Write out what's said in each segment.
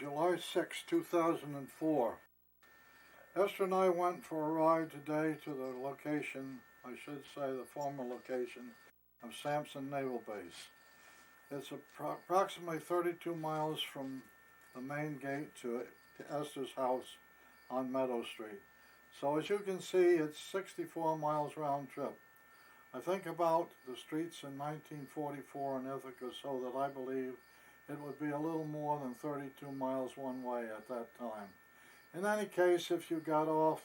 July 6, 2004. Esther and I went for a ride today to the location, I should say the former location, of Sampson Naval Base. It's approximately 32 miles from the main gate to Esther's house on Meadow Street. So as you can see, it's 64 miles round trip. I think about the streets in 1944 in Ithaca, so that I believe it would be a little more than 32 miles one way at that time. In any case, if you got off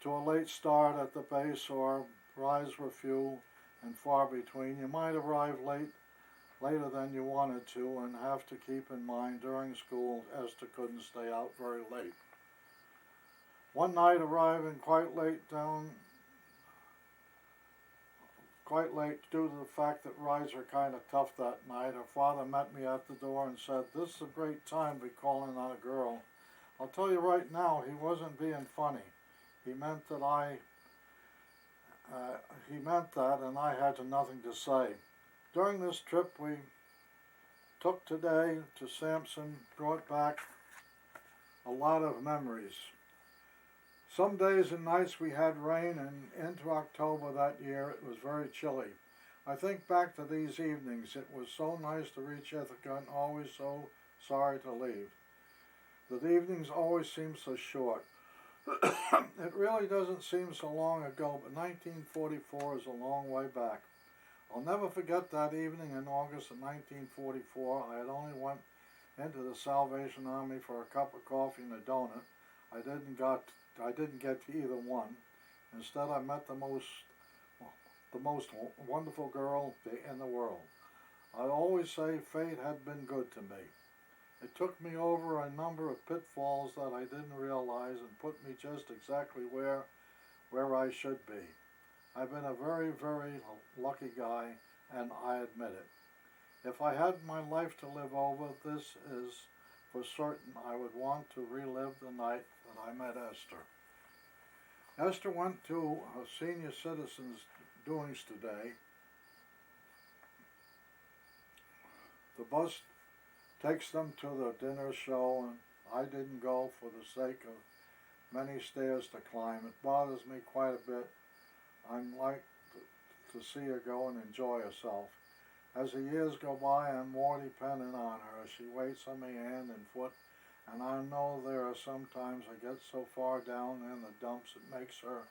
to a late start at the base or rides were few and far between, you might arrive later than you wanted to, and have to keep in mind during school Esther couldn't stay out very late. One night, arriving quite late due to the fact that rides are kind of tough that night, her father met me at the door and said, "This is a great time to be calling on a girl." I'll tell you right now, he wasn't being funny. He meant that and I had nothing to say. During this trip we took today to Sampson brought back a lot of memories. Some days and nights we had rain, and into October that year it was very chilly. I think back to these evenings. It was so nice to reach Ithaca and always so sorry to leave. The evenings always seem so short. It really doesn't seem so long ago, but 1944 is a long way back. I'll never forget that evening in August of 1944. I had only went into the Salvation Army for a cup of coffee and a donut. I didn't get to either one. Instead, I met the most wonderful girl in the world. I always say fate had been good to me. It took me over a number of pitfalls that I didn't realize and put me just exactly where I should be. I've been a very, very lucky guy, and I admit it. If I had my life to live over, this is for certain I would want to relive the night that I met Esther. Esther went to a senior citizens' doings today. The bus takes them to the dinner show, and I didn't go for the sake of many stairs to climb. It bothers me quite a bit. I'm like to see her go and enjoy herself. As the years go by, I'm more dependent on her. She waits on me hand and foot, and I know there are some times I get so far down in the dumps it makes her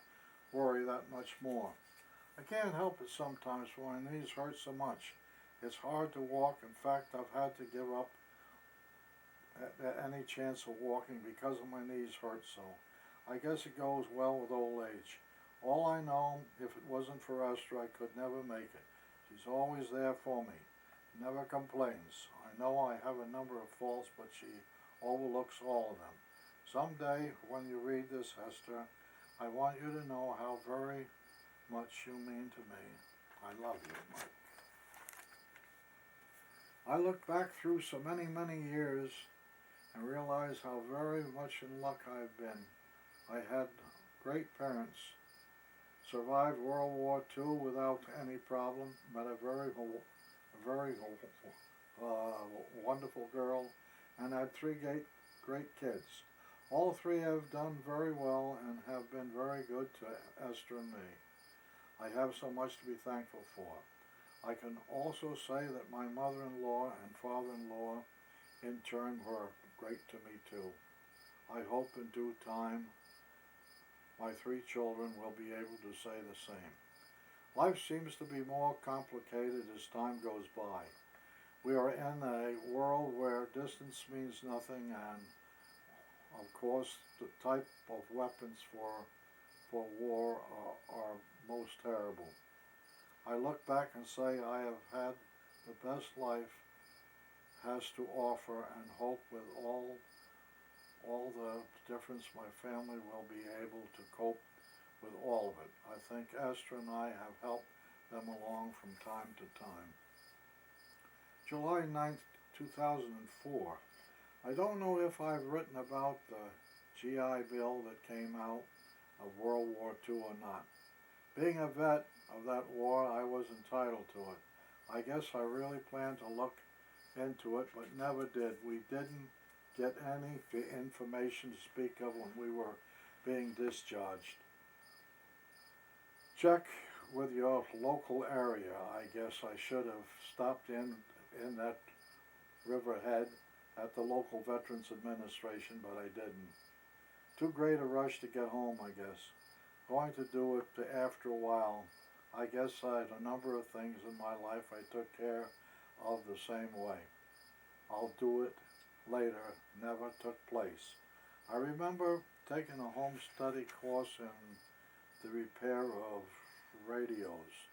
worry that much more. I can't help it sometimes, for my knees hurt so much. It's hard to walk. In fact, I've had to give up any chance of walking because of my knees hurt so. I guess it goes well with old age. All I know, if it wasn't for Esther, I could never make it. She's always there for me, never complains. I know I have a number of faults, but she overlooks all of them. Someday, when you read this, Esther, I want you to know how very much you mean to me. I love you, Mike. I look back through so many, many years and realize how very much in luck I've been. I had great parents, survived World War II without any problem, met a very wonderful girl, and had three great kids. All three have done very well and have been very good to Esther and me. I have so much to be thankful for. I can also say that my mother-in-law and father-in-law in turn were great to me too. I hope in due time my three children will be able to say the same. Life seems to be more complicated as time goes by. We are in a world where distance means nothing, and of course the type of weapons for war are most terrible. I look back and say I have had the best life has to offer, and hope with all the difference my family will be able to cope with all of it. I think Esther and I have helped them along from time to time. July 9th, 2004. I don't know if I've written about the GI Bill that came out of World War II or not. Being a vet of that war, I was entitled to it. I guess I really planned to look into it, but never did. We didn't get any information to speak of when we were being discharged. Check with your local area. I guess I should have stopped in that Riverhead at the local Veterans Administration, but I didn't. Too great a rush to get home, I guess. Going to do it after a while. I guess I had a number of things in my life I took care of the same way. I'll do it later. Never took place. I remember taking a home study course in the repair of radios.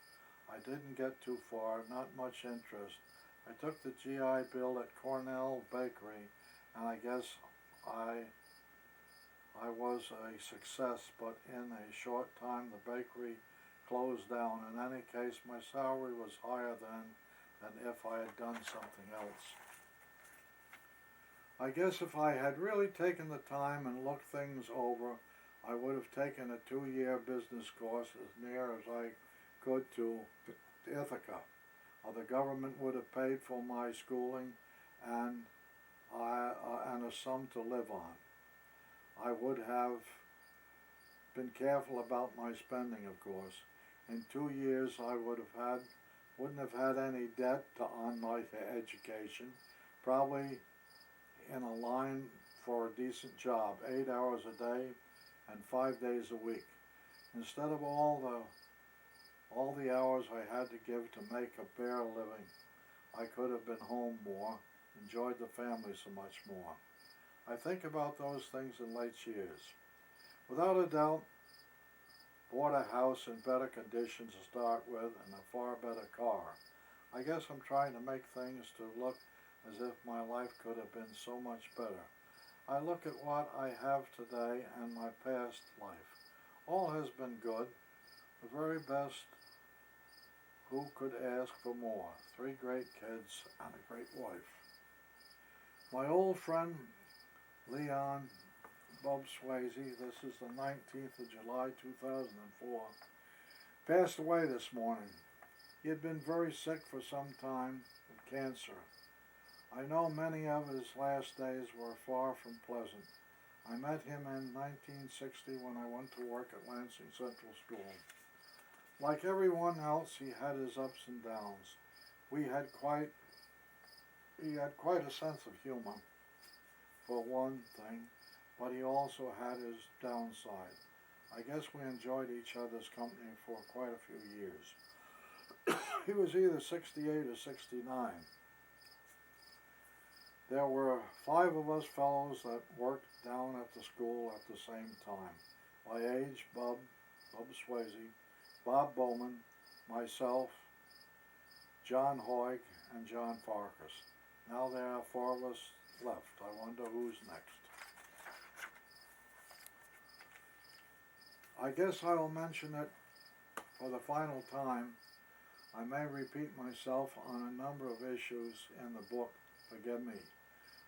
I didn't get too far, not much interest. I took the GI Bill at Cornell Bakery, and I guess I was a success, but in a short time the bakery closed down. In any case, my salary was higher than if I had done something else. I guess if I had really taken the time and looked things over, I would have taken a 2-year business course as near as I could to Ithaca. The government would have paid for my schooling and a sum to live on. I would have been careful about my spending, of course. In 2 years, I wouldn't have had any debt on my education. Probably in a line for a decent job, 8 hours a day and 5 days a week. Instead of all the hours I had to give to make a bare living, I could have been home more, enjoyed the family so much more. I think about those things in late years. Without a doubt, bought a house in better condition to start with and a far better car. I guess I'm trying to make things to look as if my life could have been so much better. I look at what I have today and my past life. All has been good, the very best. Who could ask for more? 3 great kids and a great wife. My old friend Leon Bob Swayze, this is the 19th of July 2004, passed away this morning. He had been very sick for some time with cancer. I know many of his last days were far from pleasant. I met him in 1960 when I went to work at Lansing Central School. Like everyone else, he had his ups and downs. He had quite a sense of humor, for one thing, but he also had his downside. I guess we enjoyed each other's company for quite a few years. He was either 68 or 69. There were 5 of us fellows that worked down at the school at the same time. My age, Bob Swayze, Bob Bowman, myself, John Hoyg, and John Farkas. Now there are 4 of us left. I wonder who's next. I guess I will mention it for the final time. I may repeat myself on a number of issues in the book. Forgive me.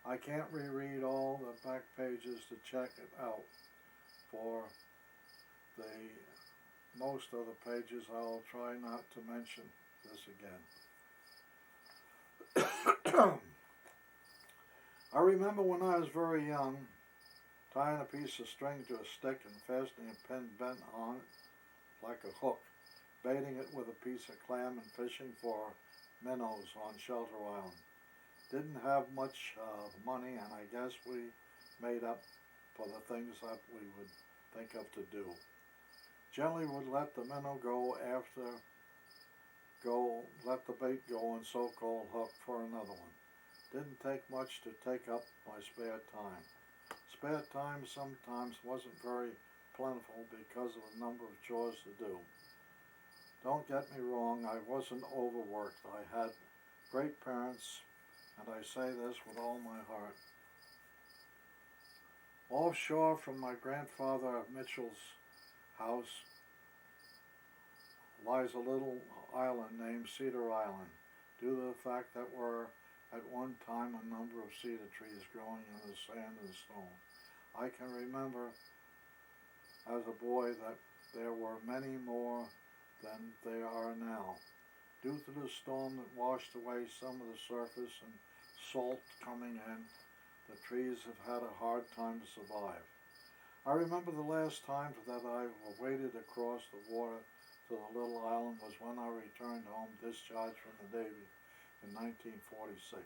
I can't reread all the back pages to check it out. For most of the pages, I'll try not to mention this again. I remember when I was very young, tying a piece of string to a stick and fastening a pin bent on it like a hook, baiting it with a piece of clam and fishing for minnows on Shelter Island. Didn't have much money, and I guess we made up for the things that we would think of to do. Generally would let the minnow let the bait go and so-called hook for another one. Didn't take much to take up my spare time. Spare time sometimes wasn't very plentiful because of the number of chores to do. Don't get me wrong, I wasn't overworked. I had great parents, and I say this with all my heart. Offshore from my grandfather Mitchell's house lies a little island named Cedar Island, due to the fact that were at one time a number of cedar trees growing in the sand and stone. I can remember as a boy that there were many more than there are now. Due to the storm that washed away some of the surface and salt coming in, The trees have had a hard time to survive. I remember the last time that I waded across the water to the little island was when I returned home discharged from the Navy in 1946.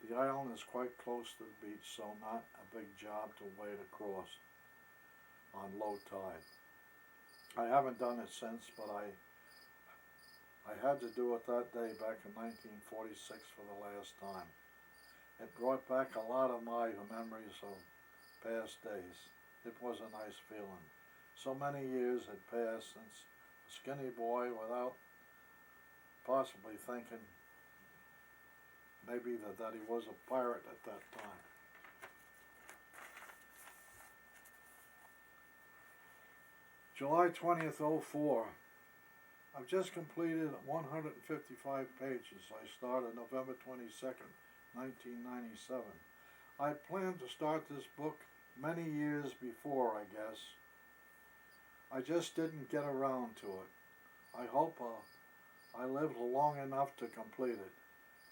The island is quite close to the beach, so not a big job to wade across on low tide. I haven't done it since, but I had to do it that day back in 1946 for the last time. It brought back a lot of my memories of past days. It was a nice feeling. So many years had passed since a skinny boy without possibly thinking maybe that he was a pirate at that time. July 20th, 04. I've just completed 155 pages. I started November 22nd, 1997. I planned to start this book many years before, I guess. I just didn't get around to it. I hope I lived long enough to complete it,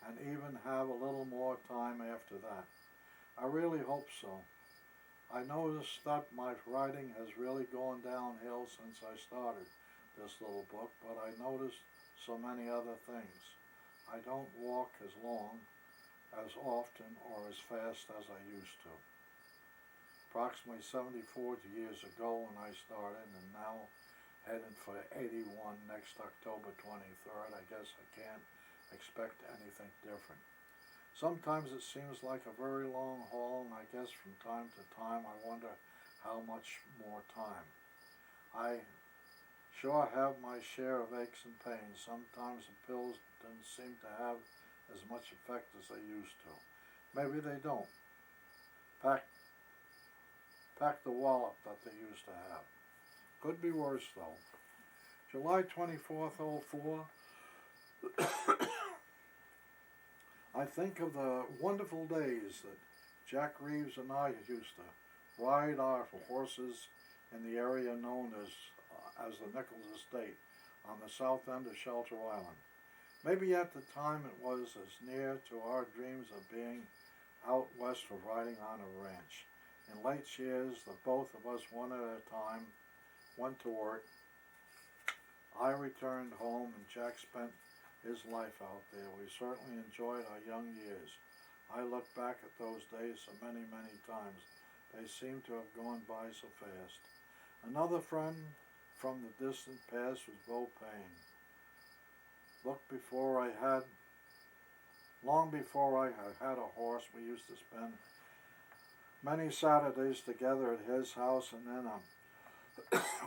and even have a little more time after that. I really hope so. I noticed that my writing has really gone downhill since I started this little book, but I noticed so many other things. I don't walk as long, as often, or as fast as I used to. Approximately 74 years ago when I started, and now heading for 81 next October 23rd. I guess I can't expect anything different. Sometimes it seems like a very long haul, and I guess from time to time I wonder how much more time. I sure have my share of aches and pains. Sometimes the pills don't seem to have as much effect as they used to. Maybe they don't. Pack the wallop that they used to have. Could be worse though. July 24th, 04. I think of the wonderful days that Jack Reeves and I used to ride our horses in the area known as the Nichols Estate on the south end of Shelter Island. Maybe at the time it was as near to our dreams of being out west for riding on a ranch. In late years, the both of us one at a time went to work. I returned home and Jack spent his life out there. We certainly enjoyed our young years. I look back at those days so many, many times. They seem to have gone by so fast. Another friend from the distant past was Bo Payne. Long before I had a horse, we used to spend many Saturdays together at his house and in a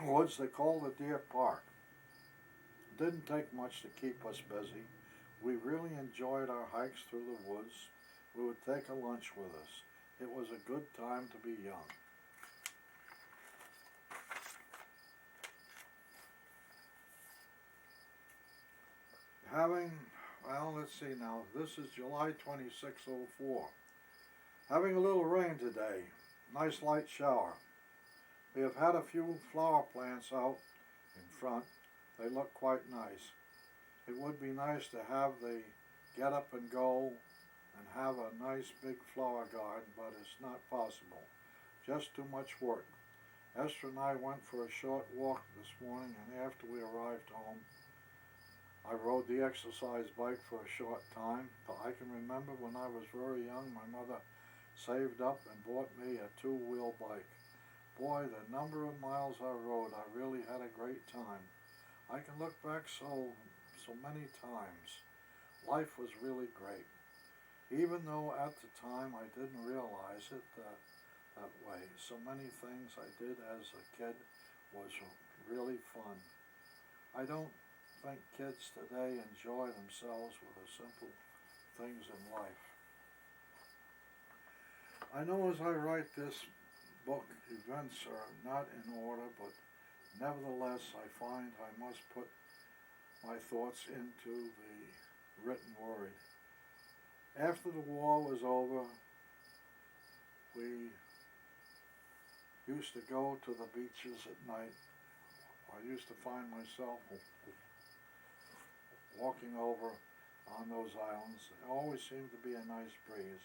woods they called the Deer Park. It didn't take much to keep us busy. We really enjoyed our hikes through the woods. We would take a lunch with us. It was a good time to be young. Let's see now, this is July 26, 04. Having a little rain today. Nice light shower. We have had a few flower plants out in front. They look quite nice. It would be nice to have the get up and go and have a nice big flower garden, but it's not possible. Just too much work. Esther and I went for a short walk this morning, and after we arrived home, I rode the exercise bike for a short time. I can remember when I was very young, my mother saved up and bought me a two-wheel bike. Boy, the number of miles I rode, I really had a great time. I can look back so many times. Life was really great. Even though at the time I didn't realize it that way. So many things I did as a kid was really fun. I don't think kids today enjoy themselves with the simple things in life. I know as I write this book, events are not in order, but nevertheless I find I must put my thoughts into the written word. After the war was over, we used to go to the beaches at night. I used to find myself walking over on those islands. It always seemed to be a nice breeze.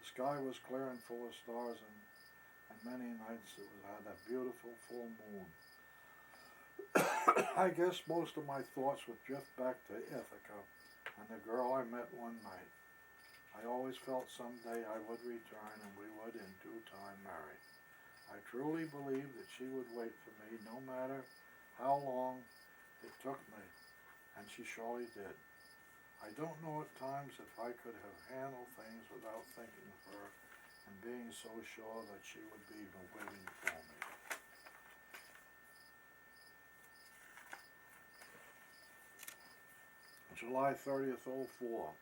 The sky was clear and full of stars, and many nights it had a beautiful full moon. I guess most of my thoughts would drift back to Ithaca and the girl I met one night. I always felt someday I would return and we would in due time marry. I truly believed that she would wait for me no matter how long it took me, and she surely did. I don't know at times if I could have handled things without thinking of her and being so sure that she would be waiting for me. July 30th, 04.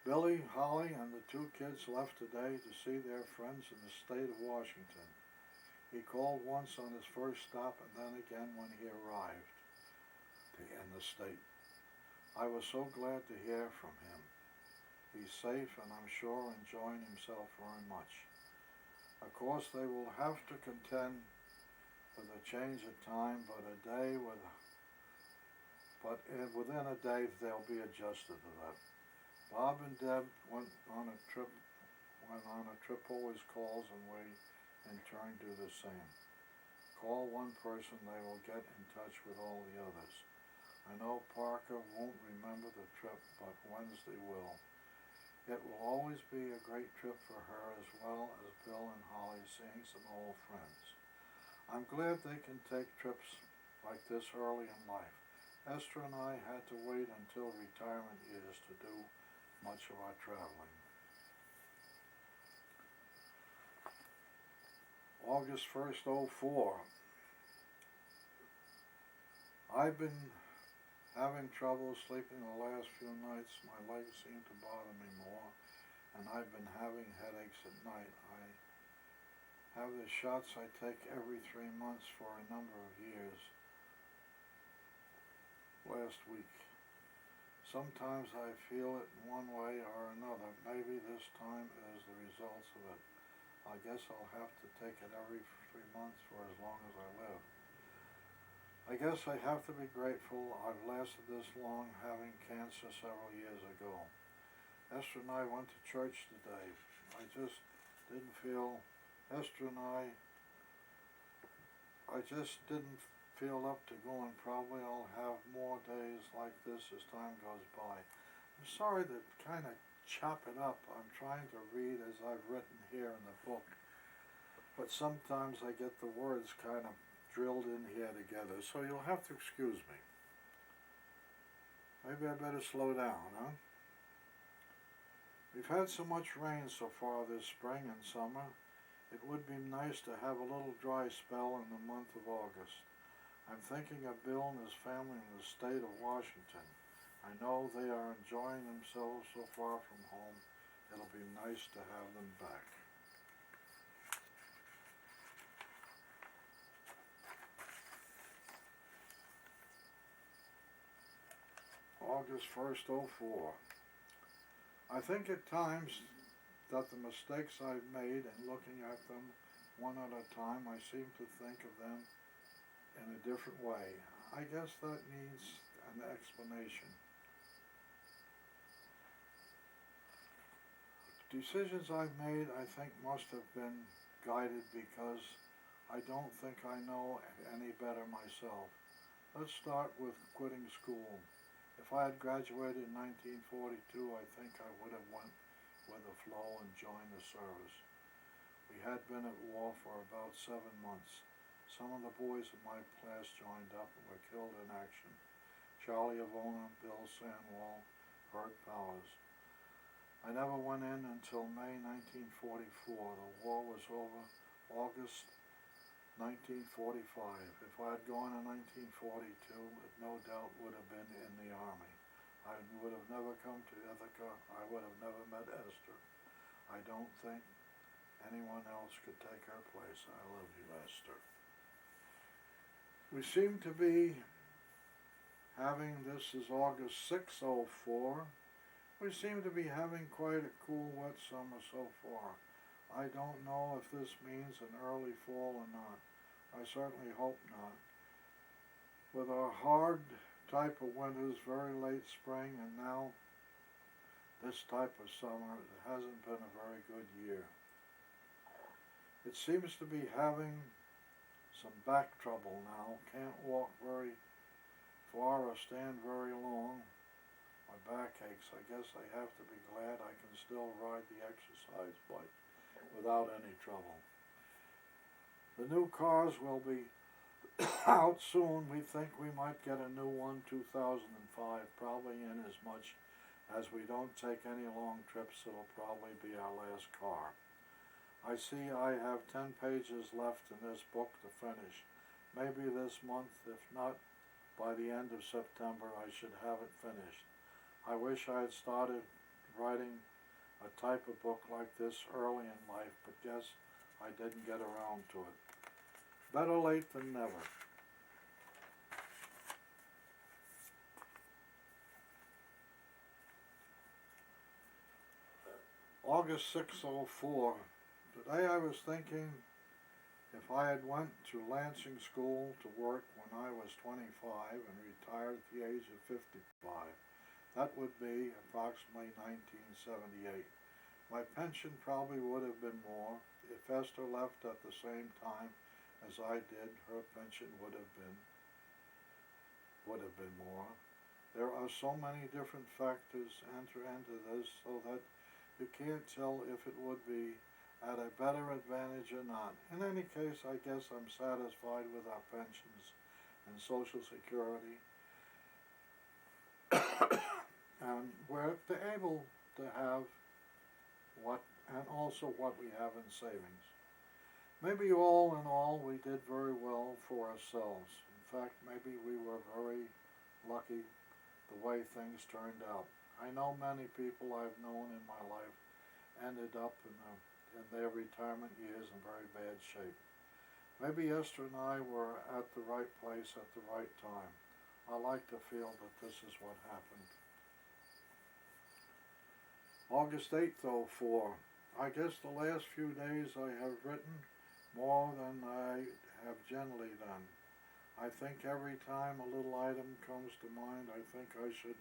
Billy, Holly, and the two kids left today to see their friends in the state of Washington. He called once on his first stop and then again when he arrived in the state. I was so glad to hear from him. He's safe and I'm sure enjoying himself very much. Of course they will have to contend with a change of time, but within a day they'll be adjusted to that. Bob and Deb went on a trip always calls, and we in turn do the same. Call one person, they will get in touch with all the others. I know Parker won't remember the trip, but Wednesday will. It will always be a great trip for her as well as Bill and Holly seeing some old friends. I'm glad they can take trips like this early in life. Esther and I had to wait until retirement years to do much of our traveling. August 1st, 04. I've been having trouble sleeping the last few nights. My legs seem to bother me more, and I've been having headaches at night. I have the shots I take every 3 months for a number of years. Last week. Sometimes I feel it in one way or another. Maybe this time is the results of it. I guess I'll have to take it every 3 months for as long as I live. I guess I have to be grateful I've lasted this long, having cancer several years ago. Esther and I went to church today. I just didn't feel up to going. Probably I'll have more days like this as time goes by. I'm sorry to kind of chop it up. I'm trying to read as I've written here in the book, but sometimes I get the words kind of drilled in here together, so you'll have to excuse me. Maybe I better slow down, huh? We've had so much rain so far this spring and summer. It would be nice to have a little dry spell in the month of August. I'm thinking of Bill and his family in the state of Washington. I know they are enjoying themselves so far from home. It'll be nice to have them back. August 1st, 04. I think at times that the mistakes I've made in looking at them one at a time, I seem to think of them in a different way. I guess that needs an explanation. Decisions I've made, I think, must have been guided because I don't think I know any better myself. Let's start with quitting school. If I had graduated in 1942, I think I would have went with the flow and joined the service. We had been at war for about 7 months. Some of the boys in my class joined up and were killed in action. Charlie Avona, Bill Sanwall, Bert Powers. I never went in until May 1944. The war was over August 1945. If I had gone in 1942, it no doubt would have been in the Army. I would have never come to Ithaca. I would have never met Esther. I don't think anyone else could take her place. I love you, Esther. We seem to be having, this is August 6, 04. We seem to be having quite a cool, wet summer so far. I don't know if this means an early fall or not. I certainly hope not. With our hard type of winters, very late spring, and now this type of summer, it hasn't been a very good year. It seems to be having some back trouble now. Can't walk very far or stand very long. My back aches. I guess I have to be glad I can still ride the exercise bike without any trouble. The new cars will be out soon. We think we might get a new one 2005, probably in as much as we don't take any long trips. It'll probably be our last car. I see I have 10 pages left in this book to finish. Maybe this month, if not by the end of September, I should have it finished. I wish I had started writing a type of book like this early in life, but guess I didn't get around to it. Better late than never. August 604. Today I was thinking if I had went to Lansing School to work when I was 25 and retired at the age of 55, that would be approximately 1978. My pension probably would have been more. If Esther left at the same time as I did, her pension would have been more. There are so many different factors enter into this so that you can't tell if it would be at a better advantage or not. In any case, I guess I'm satisfied with our pensions and Social Security. And we're able to have also what we have in savings. Maybe all in all, we did very well for ourselves. In fact, maybe we were very lucky the way things turned out. I know many people I've known in my life ended up in their retirement years in very bad shape. Maybe Esther and I were at the right place at the right time. I like to feel that this is what happened. August 8th, 04. I guess the last few days I have written more than I have generally done. I think every time a little item comes to mind, I think I should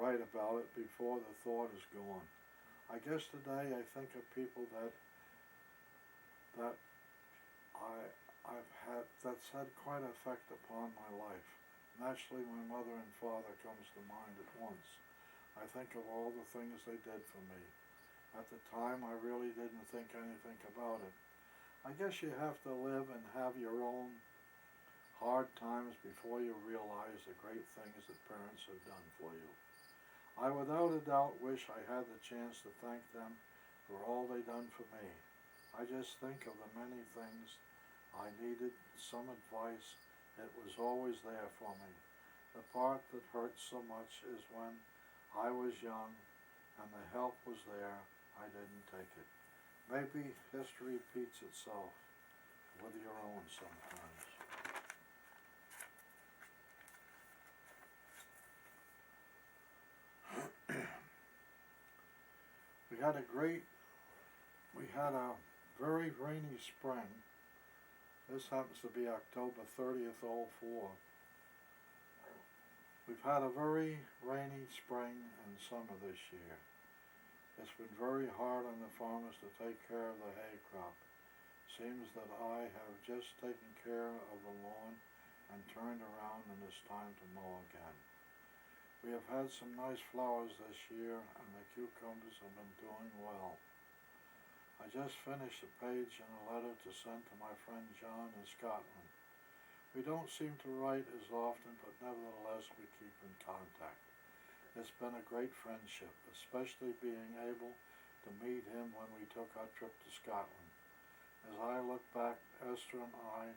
write about it before the thought is gone. I guess today I think of people that's had quite an effect upon my life. Naturally, my mother and father comes to mind at once. I think of all the things they did for me. At the time, I really didn't think anything about it. I guess you have to live and have your own hard times before you realize the great things that parents have done for you. I without a doubt wish I had the chance to thank them for all they done for me. I just think of the many things I needed, some advice. It was always there for me. The part that hurts so much is when I was young and the help was there, I didn't take it. Maybe history repeats itself with your own sometimes. We had a very rainy spring. This happens to be October 30th, 04. We've had a very rainy spring and summer this year. It's been very hard on the farmers to take care of the hay crop. Seems that I have just taken care of the lawn and turned around and it's time to mow again. We have had some nice flowers this year and the cucumbers have been doing well. I just finished a page in a letter to send to my friend John in Scotland. We don't seem to write as often, but nevertheless we keep in contact. It's been a great friendship, especially being able to meet him when we took our trip to Scotland. As I look back, Esther and I,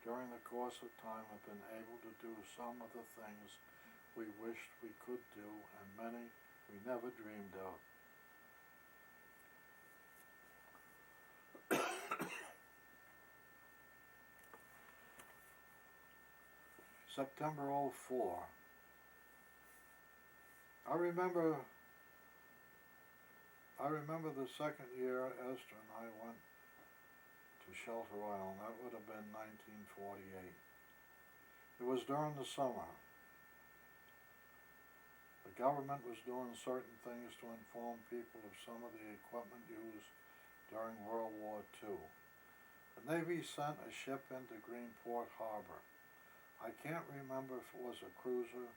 during the course of time, have been able to do some of the things we wished we could do, and many we never dreamed of. September 04. I remember the second year Esther and I went to Shelter Island. That would have been 1948. It was during the summer. The government was doing certain things to inform people of some of the equipment used during World War II. The Navy sent a ship into Greenport Harbor. I can't remember if it was a cruiser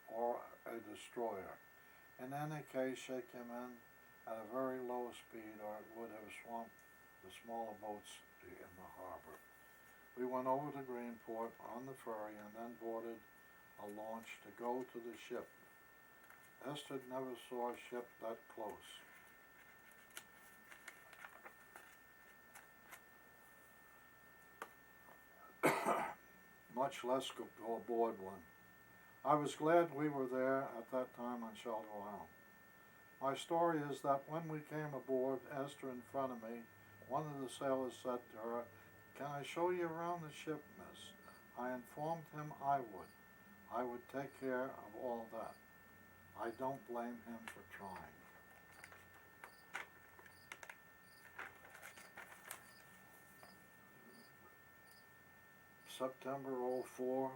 or a destroyer. In any case, she came in at a very low speed, or it would have swamped the smaller boats in the harbor. We went over to Greenport on the ferry and then boarded a launch to go to the ship. Esther never saw a ship that close. Much less go aboard one. I was glad we were there at that time on Shelter Island. My story is that when we came aboard, Esther in front of me, one of the sailors said to her, "Can I show you around the ship, miss?" I informed him I would. I would take care of all that. I don't blame him for trying. September 04.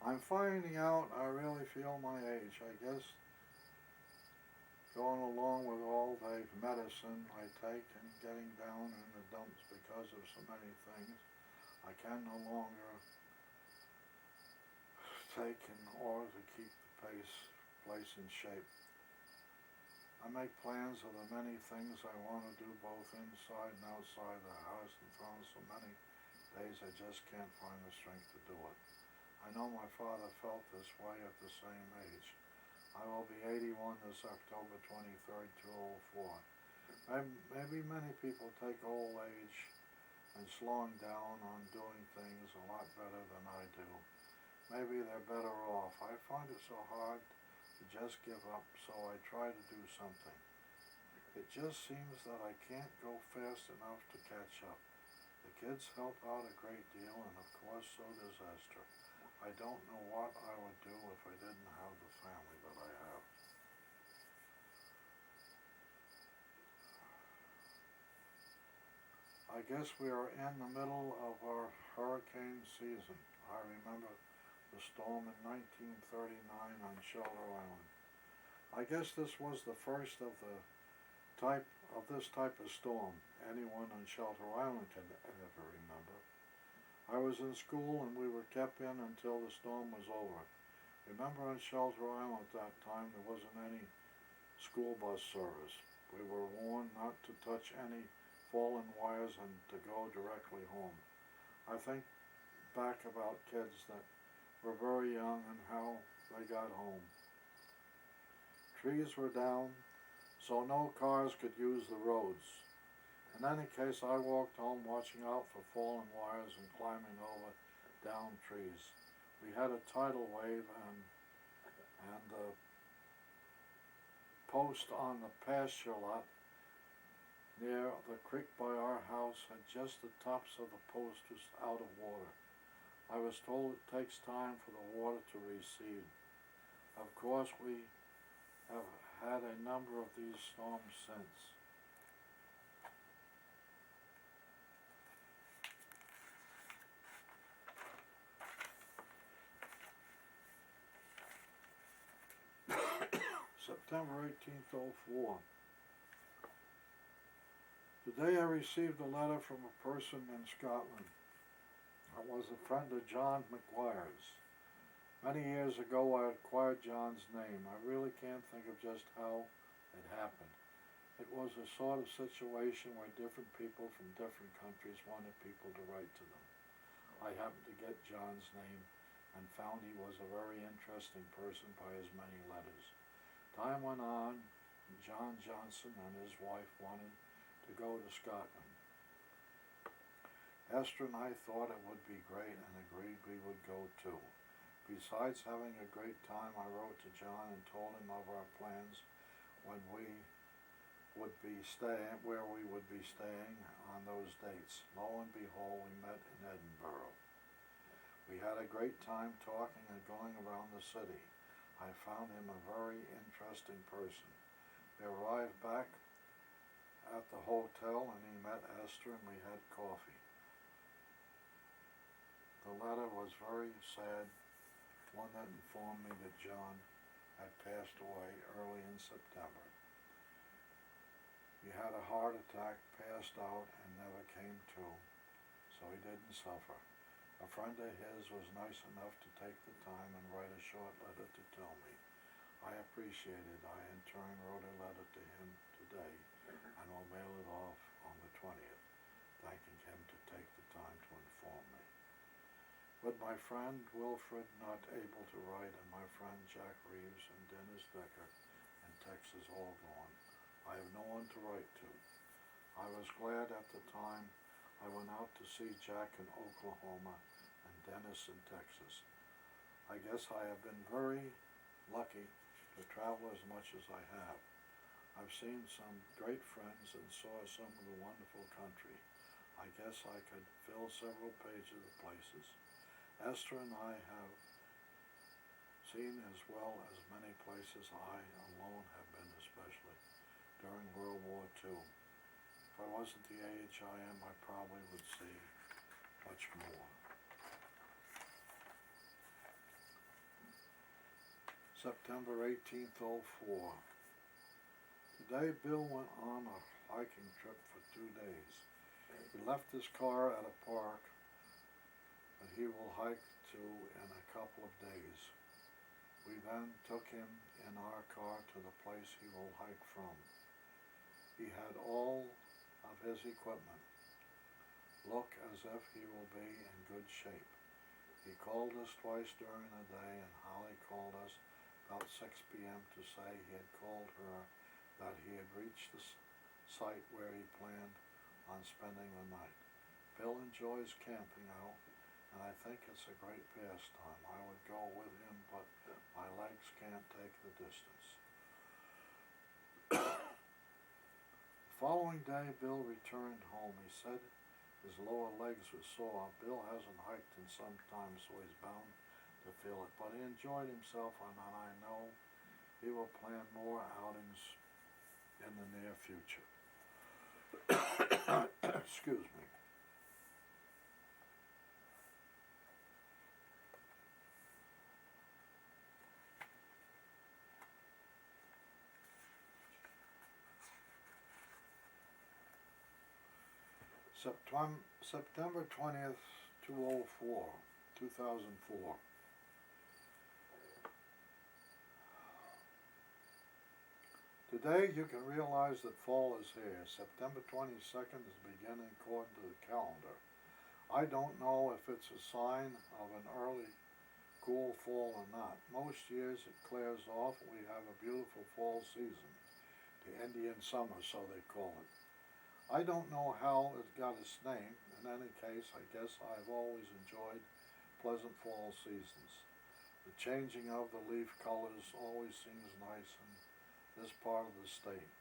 I'm finding out I really feel my age. I guess going along with all the medicine I take and getting down in the dumps because of so many things, I can no longer take in order to keep the place in shape. I make plans of the many things I want to do both inside and outside the house, and found so many days I just can't find the strength to do it. I know my father felt this way at the same age. I will be 81 this October 23rd, 2004. Maybe many people take old age and slowing down on doing things a lot better than I do. Maybe they're better off. I find it so hard to just give up, so I try to do something. It just seems that I can't go fast enough to catch up. The kids help out a great deal, and of course so does Esther. I don't know what I would do if I didn't have the family that I have. I guess we are in the middle of our hurricane season. I remember the storm in 1939 on Shelter Island. I guess this was the first of this type of storm anyone on Shelter Island can ever remember. I was in school and we were kept in until the storm was over. Remember on Shelter Island at that time there wasn't any school bus service. We were warned not to touch any fallen wires and to go directly home. I think back about kids that were very young and how they got home. Trees were down, so no cars could use the roads. In any case, I walked home watching out for fallen wires and climbing over down trees. We had a tidal wave and the post on the pasture lot near the creek by our house had just the tops of the posts out of water. I was told it takes time for the water to recede. Of course, we have had a number of these storms since. September 18th, 04. Today I received a letter from a person in Scotland. It was a friend of John McGuire's. Many years ago I acquired John's name. I really can't think of just how it happened. It was a sort of situation where different people from different countries wanted people to write to them. I happened to get John's name and found he was a very interesting person by his many letters. Time went on, and John Johnson and his wife wanted to go to Scotland. Esther and I thought it would be great and agreed we would go too. Besides having a great time, I wrote to John and told him of our plans when we would be staying, where we would be staying on those dates. Lo and behold, we met in Edinburgh. We had a great time talking and going around the city. I found him a very interesting person. We arrived back at the hotel and he met Esther and we had coffee. The letter was very sad, one that informed me that John had passed away early in September. He had a heart attack, passed out, and never came to, so he didn't suffer. A friend of his was nice enough to take the time and write a short letter to tell me. I appreciated. I in turn wrote a letter to him today and will mail it off on the 20th, thanking him to take the time to inform me. With my friend Wilfred not able to write, and my friend Jack Reeves and Dennis Decker in Texas all gone, I have no one to write to. I was glad at the time I went out to see Jack in Oklahoma and Dennis in Texas. I guess I have been very lucky to travel as much as I have. I've seen some great friends and saw some of the wonderful country. I guess I could fill several pages of places. Esther and I have seen as well as many places I alone have been, especially during World War II. If I wasn't the age I am, I probably would see much more. September 18th, 04. Today Bill went on a hiking trip for 2 days. He left his car at a park that he will hike to in a couple of days. We then took him in our car to the place he will hike from. He had all of his equipment look as if he will be in good shape. He called us twice during the day, and Holly called us about 6 p.m. to say he had called her that he had reached the site where he planned on spending the night. Bill enjoys camping out, and I think it's a great pastime. I would go with him, but my legs can't take the distance. The following day, Bill returned home. He said his lower legs were sore. Bill hasn't hiked in some time, so he's bound to feel it, but he enjoyed himself, and I know he will plan more outings in the near future. Excuse me. September 20th, 2004. Today you can realize that fall is here. September 22nd is beginning according to the calendar. I don't know if it's a sign of an early cool fall or not. Most years it clears off and we have a beautiful fall season. The Indian summer, so they call it. I don't know how it got its name. In any case, I guess I've always enjoyed pleasant fall seasons. The changing of the leaf colors always seems nice in this part of the state.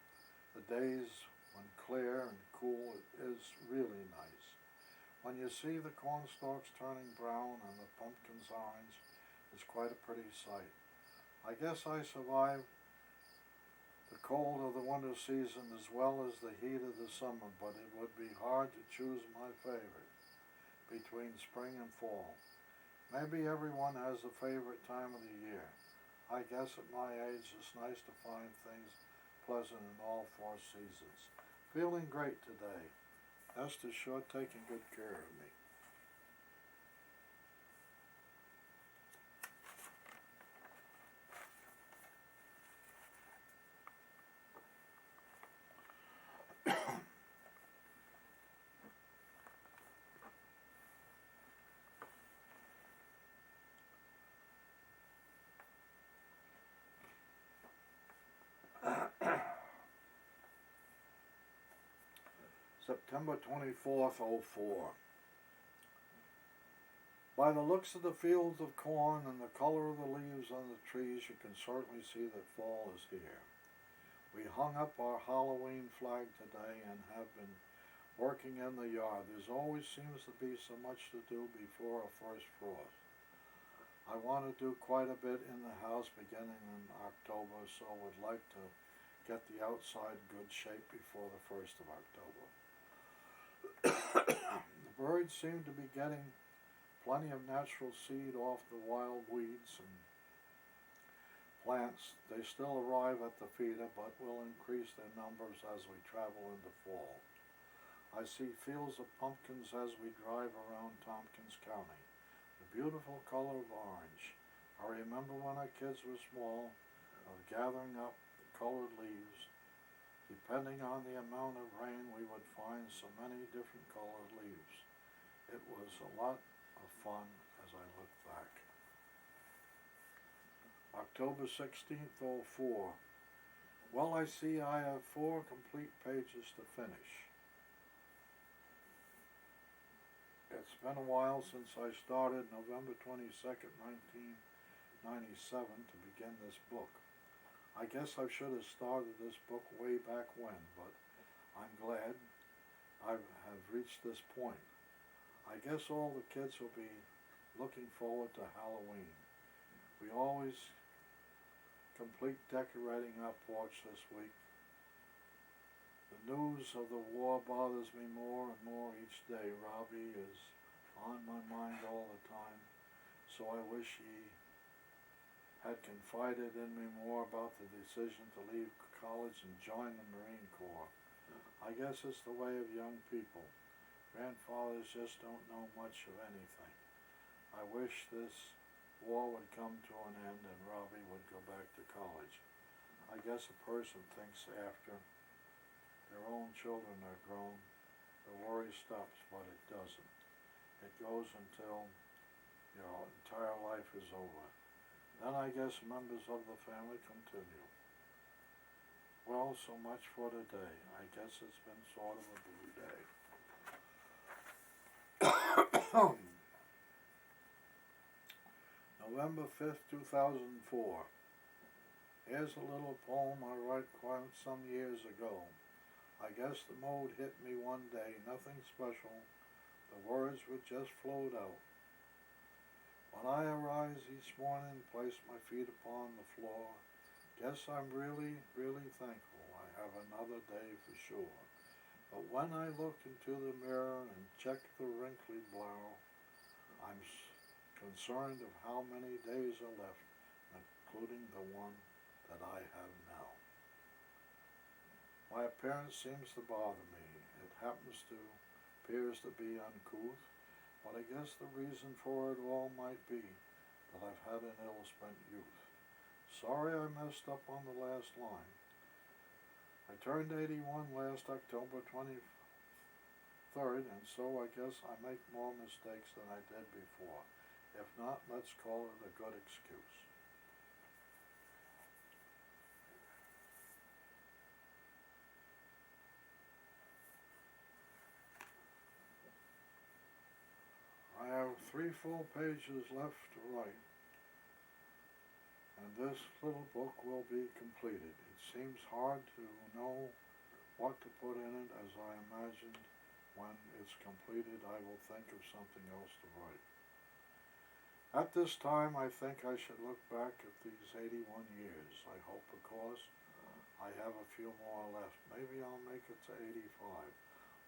The days when clear and cool is really nice. When you see the cornstalks turning brown and the pumpkins orange, it's quite a pretty sight. I guess I survived the cold of the winter season as well as the heat of the summer, but it would be hard to choose my favorite between spring and fall. Maybe everyone has a favorite time of the year. I guess at my age it's nice to find things pleasant in all 4 seasons. Feeling great today. Esther's sure taking good care of me. September 24th, 04. By the looks of the fields of corn and the color of the leaves on the trees, you can certainly see that fall is here. We hung up our Halloween flag today and have been working in the yard. There always seems to be so much to do before a first frost. I want to do quite a bit in the house beginning in October, so would like to get the outside good shape before the 1st of October. The birds seem to be getting plenty of natural seed off the wild weeds, and plants. They still arrive at the feeder, but will increase their numbers as we travel into fall. I see fields of pumpkins as we drive around Tompkins County. The beautiful color of orange. I remember when our kids were small, of gathering up colored leaves. Depending on the amount of rain, we would find so many different colored leaves. It was a lot of fun as I look back. October 16th, 04. Well, I see I have 4 complete pages to finish. It's been a while since I started November 22nd, 1997 to begin this book. I guess I should have started this book way back when, but I'm glad I have reached this point. I guess all the kids will be looking forward to Halloween. We always complete decorating our porch this week. The news of the war bothers me more and more each day. Robbie is on my mind all the time, so I wish he had confided in me more about the decision to leave college and join the Marine Corps. I guess it's the way of young people. Grandfathers just don't know much of anything. I wish this war would come to an end and Robbie would go back to college. I guess a person thinks after their own children are grown, the worry stops, but it doesn't. It goes until your entire life is over. Then I guess members of the family continue. Well, so much for today. I guess it's been sort of a blue day. November 5th, 2004. Here's a little poem I wrote quite some years ago. I guess the mood hit me one day, nothing special. The words would just float out. When I arise each morning, place my feet upon the floor, guess I'm really, really thankful I have another day for sure. But when I look into the mirror and check the wrinkly brow, I'm concerned of how many days are left, including the one that I have now. My appearance seems to bother me. It appears to be uncouth, but I guess the reason for it all might be that I've had an ill-spent youth. Sorry I messed up on the last line. I turned 81 last October 23rd, and so I guess I make more mistakes than I did before. If not, let's call it a good excuse. I have 3 full pages left to write, and this little book will be completed. It seems hard to know what to put in it, as I imagined when it's completed I will think of something else to write. At this time, I think I should look back at these 81 years. I hope, of course, I have a few more left. Maybe I'll make it to 85,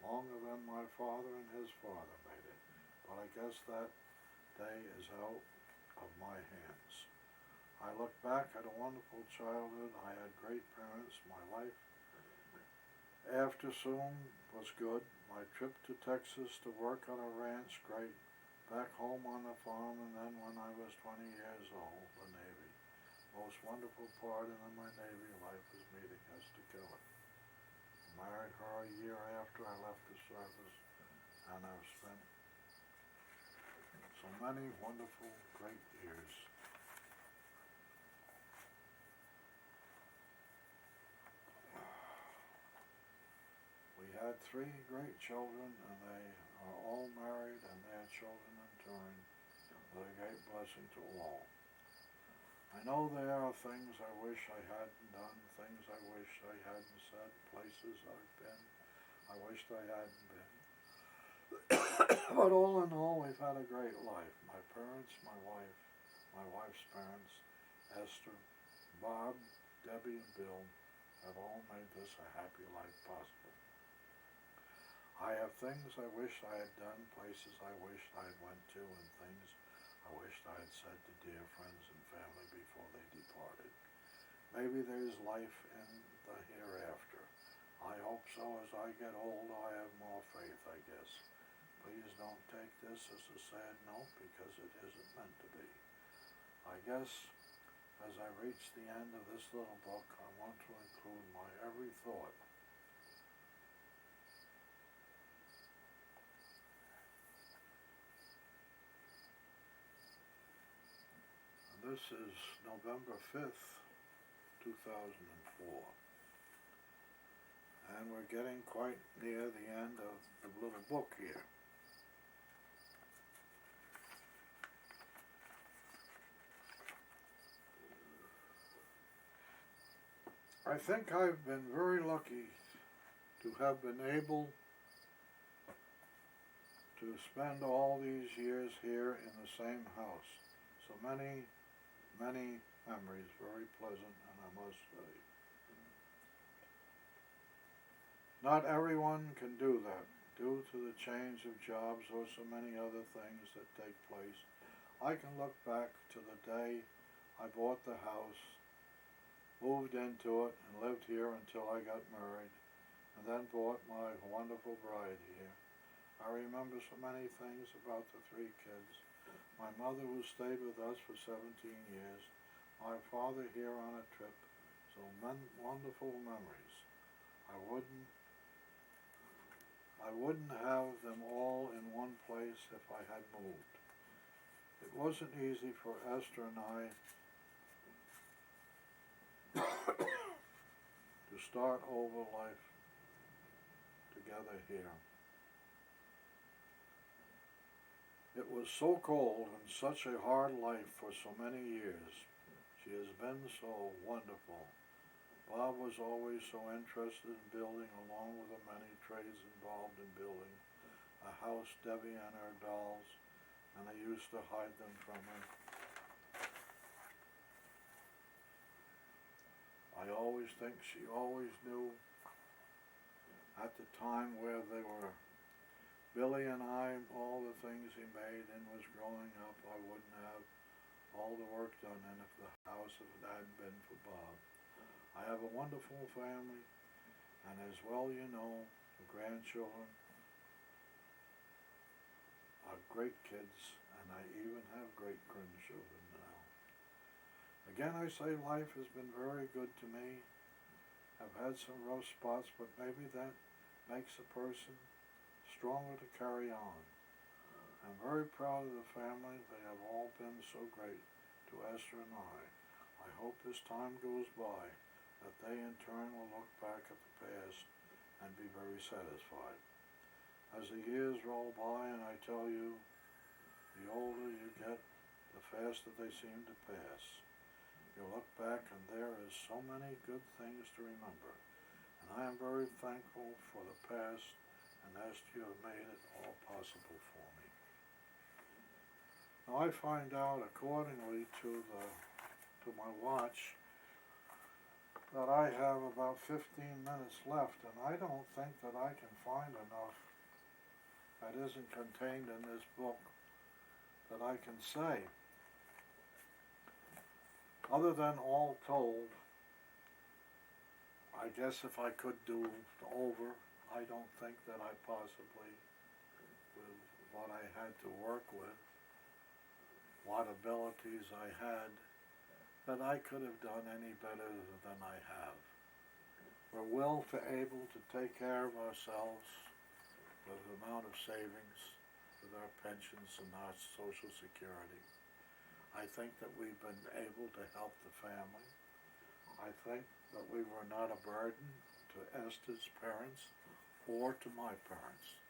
longer than my father and his father made it. But I guess that day is out of my hands. I look back at a wonderful childhood. I had great parents. My life after soon was good. My trip to Texas to work on a ranch, great. Back home on the farm, and then when I was 20 years old, the Navy. Most wonderful part in my Navy life was meeting Esther Keller. Married her a year after I left the service, and I've spent so many wonderful, great years. We had 3 great children, and they are all married, and their children in turn are a great blessing to all. I know there are things I wish I hadn't done, things I wish I hadn't said, places I've been I wished I hadn't been. But all in all, we've had a great life. My parents, my wife's parents, Esther, Bob, Debbie, and Bill have all made this a happy life possible. I have things I wish I had done, places I wished I had went to, and things I wished I had said to dear friends and family before they departed. maybe there's life in the hereafter. I hope so. As I get older, I have more faith, I guess. Please don't take this as a sad note, because it isn't meant to be. I guess as I reach the end of this little book, I want to include my every thought. And this is November 5th, 2004. And we're getting quite near the end of the little book here. I think I've been very lucky to have been able to spend all these years here in the same house. So many, many memories, very pleasant, and I must say. Not everyone can do that, due to the change of jobs or so many other things that take place. I can look back to the day I bought the house, moved into it, and lived here until I got married, and then brought my wonderful bride here. I remember so many things about the three kids. My mother, who stayed with us for 17 years, my father here on a trip, so wonderful memories. I wouldn't have them all in one place if I had moved. It wasn't easy for Esther and I to start over life together here. It was so cold and such a hard life for so many years. She has been so wonderful. Bob was always so interested in building, along with the many trades involved in building a house, Debbie and her dolls, and I used to hide them from her. I always think she always knew at the time where they were, Billy and I, all the things he made and was growing up, I wouldn't have all the work done in if the house, if it hadn't been for Bob. I have a wonderful family, and as well you know, the grandchildren are great kids, and I even have great-grandchildren now. Again, I say life has been very good to me. I've had some rough spots, but maybe that makes a person stronger to carry on. I'm very proud of the family. They have all been so great to Esther and I. I hope as time goes by that they in turn will look back at the past and be very satisfied. As the years roll by, and I tell you, the older you get, the faster they seem to pass. You look back and there is so many good things to remember. And I am very thankful for the past, and Esther, you have made it all possible for me. Now I find out, accordingly to my watch, that I have about 15 minutes left, and I don't think that I can find enough that isn't contained in this book that I can say. Other than all told, I guess if I could do over, I don't think that I possibly, with what I had to work with, what abilities I had, that I could have done any better than I have. We're well able to take care of ourselves with the amount of savings, with our pensions and our Social Security. I think that we've been able to help the family. I think that we were not a burden to Esther's parents or to my parents.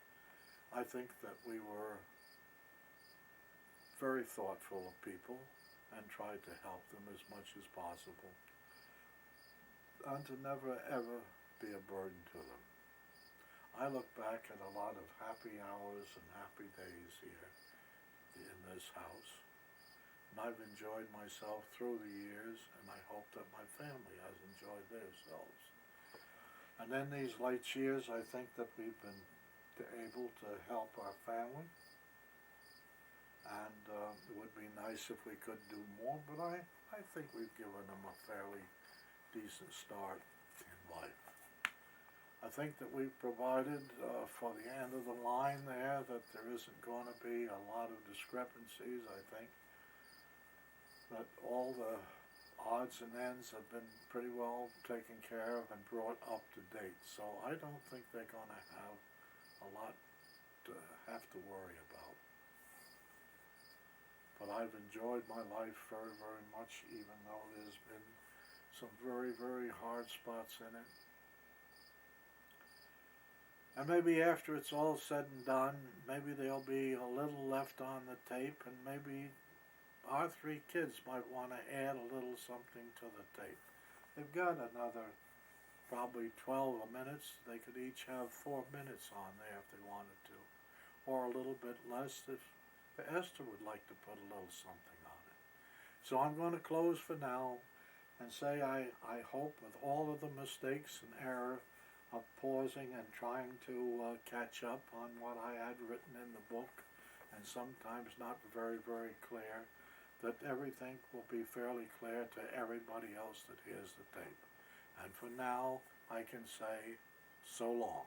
I think that we were very thoughtful of people and tried to help them as much as possible, and to never ever be a burden to them. I look back at a lot of happy hours and happy days here in this house, and I've enjoyed myself through the years, and I hope that my family has enjoyed themselves. And in these late years, I think that we've been able to help our family, and it would be nice if we could do more, but I think we've given them a fairly decent start in life. I think that we've provided for the end of the line there that there isn't going to be a lot of discrepancies. I think that all the odds and ends have been pretty well taken care of and brought up to date. So I don't think they're going to have a lot to have to worry about. But I've enjoyed my life very, very much, even though there's been some very, very hard spots in it. And maybe after it's all said and done, maybe there'll be a little left on the tape, and maybe our three kids might want to add a little something to the tape. They've got another probably 12 minutes. They could each have 4 minutes on there if they wanted to, or a little bit less if Esther would like to put a little something on it. So I'm going to close for now and say I hope, with all of the mistakes and error of pausing and trying to catch up on what I had written in the book, and sometimes not very, very clear, that everything will be fairly clear to everybody else that hears the tape. And for now, I can say so long.